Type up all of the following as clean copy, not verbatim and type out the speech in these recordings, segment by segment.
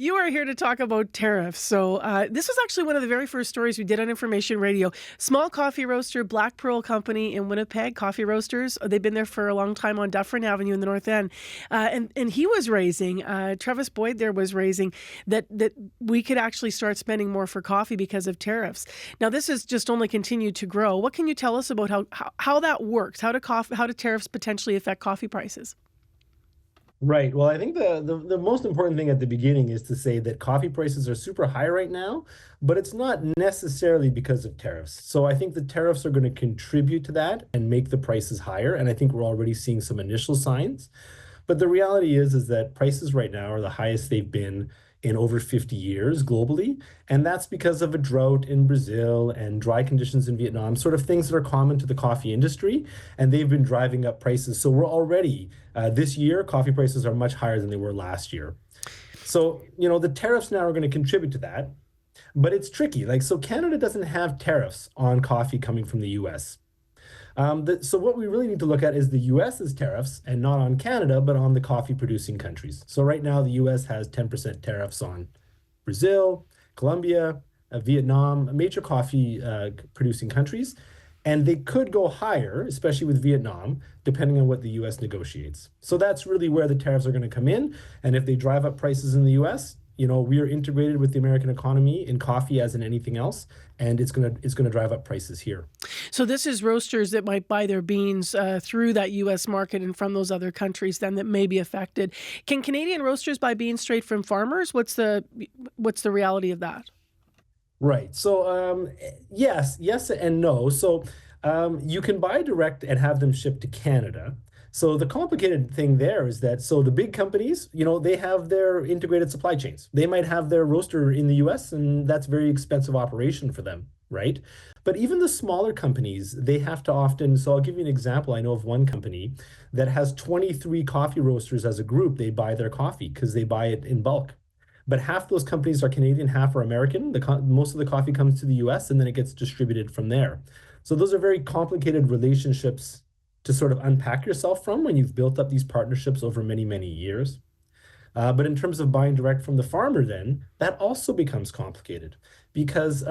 You are here to talk about tariffs. This was actually one of the very first stories we did on Information Radio. Small coffee roaster, Black Pearl Company in Winnipeg, coffee roasters. They've been there for a long time on Dufferin Avenue in the North End. And he was raising, Travis Boyd there was raising, that we could actually start spending more for coffee because of tariffs. Now, this has just only continued to grow. What can you tell us about how that works? How do tariffs potentially affect coffee prices? Right. Well, I think the most important thing at the beginning is to say that coffee prices are super high right now, but it's not necessarily because of tariffs. So I think the tariffs are going to contribute to that and make the prices higher. And I think we're already seeing some initial signs. But the reality is that prices right now are the highest they've been in over 50 years globally. And that's because of a drought in Brazil and dry conditions in Vietnam, sort of things that are common to the coffee industry. And they've been driving up prices. So we're already, this year, coffee prices are much higher than they were last year. So, the tariffs now are going to contribute to that. But it's tricky. So Canada doesn't have tariffs on coffee coming from the US. So what we really need to look at is the US's tariffs, and not on Canada, but on the coffee producing countries. So right now, the US has 10% tariffs on Brazil, Colombia, Vietnam, major coffee producing countries. And they could go higher, especially with Vietnam, depending on what the US negotiates. So that's really where the tariffs are going to come in. And if they drive up prices in the US, we are integrated with the American economy in coffee as in anything else, and it's gonna drive up prices here. So this is roasters that might buy their beans through that U.S. market and from those other countries then that may be affected. Can Canadian roasters buy beans straight from farmers? What's the reality of that? Right. So yes, and no. So you can buy direct and have them shipped to Canada. So the complicated thing there is that the big companies, they have their integrated supply chains. They might have their roaster in the US, and that's a very expensive operation for them, right? But even the smaller companies, they have to often, so I'll give you an example. I know of one company that has 23 coffee roasters as a group. They buy their coffee because they buy it in bulk. But half those companies are Canadian, half are American. Most of the coffee comes to the US and then it gets distributed from there. So those are very complicated relationships to sort of unpack yourself from when you've built up these partnerships over many, many years. But in terms of buying direct from the farmer, then that also becomes complicated because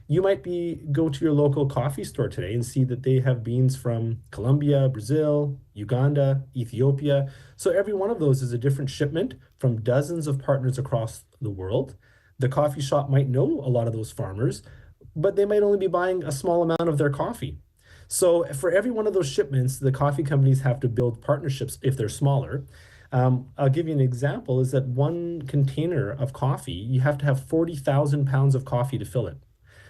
you might go to your local coffee store today and see that they have beans from Colombia, Brazil, Uganda, Ethiopia. So every one of those is a different shipment from dozens of partners across the world. The coffee shop might know a lot of those farmers, but they might only be buying a small amount of their coffee. So for every one of those shipments, the coffee companies have to build partnerships if they're smaller. I'll give you an example is that one container of coffee, you have to have 40,000 pounds of coffee to fill it.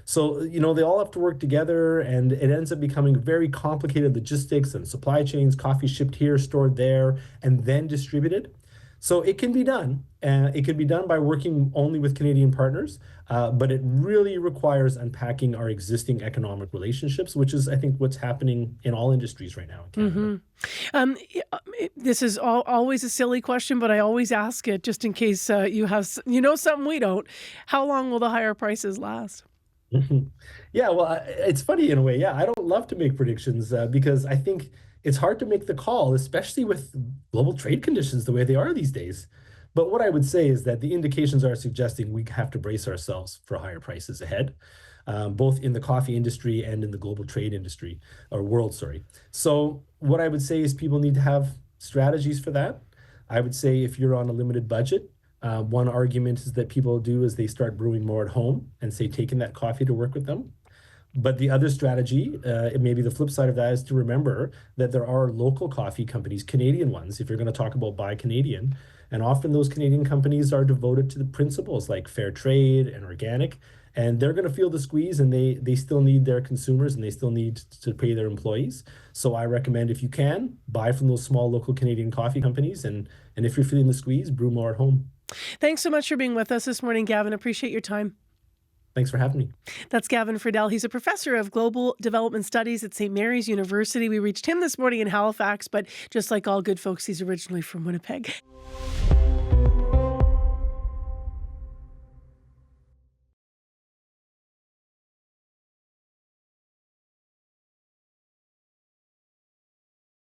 So, they all have to work together and it ends up becoming very complicated logistics and supply chains, coffee shipped here, stored there, and then distributed. So it can be done. It can be done by working only with Canadian partners, but it really requires unpacking our existing economic relationships, which is, I think, what's happening in all industries right now in Canada. This is always a silly question, but I always ask it just in case you have something we don't. How long will the higher prices last? Yeah, well, it's funny in a way. Yeah, I don't love to make predictions because I think it's hard to make the call, especially with global trade conditions the way they are these days. But what I would say is that the indications are suggesting we have to brace ourselves for higher prices ahead, both in the coffee industry and in the global trade industry, or world, sorry. So what I would say is people need to have strategies for that. I would say if you're on a limited budget, one argument is that people do is they start brewing more at home and say taking that coffee to work with them. But the other strategy, maybe the flip side of that, is to remember that there are local coffee companies, Canadian ones, if you're going to talk about buy Canadian. And often those Canadian companies are devoted to the principles like fair trade and organic. And they're going to feel the squeeze and they still need their consumers and they still need to pay their employees. So I recommend if you can, buy from those small local Canadian coffee companies. And if you're feeling the squeeze, brew more at home. Thanks so much for being with us this morning, Gavin. Appreciate your time. Thanks for having me. That's Gavin Fridell. He's a professor of global development studies at St. Mary's University. We reached him this morning in Halifax, but just like all good folks, he's originally from Winnipeg.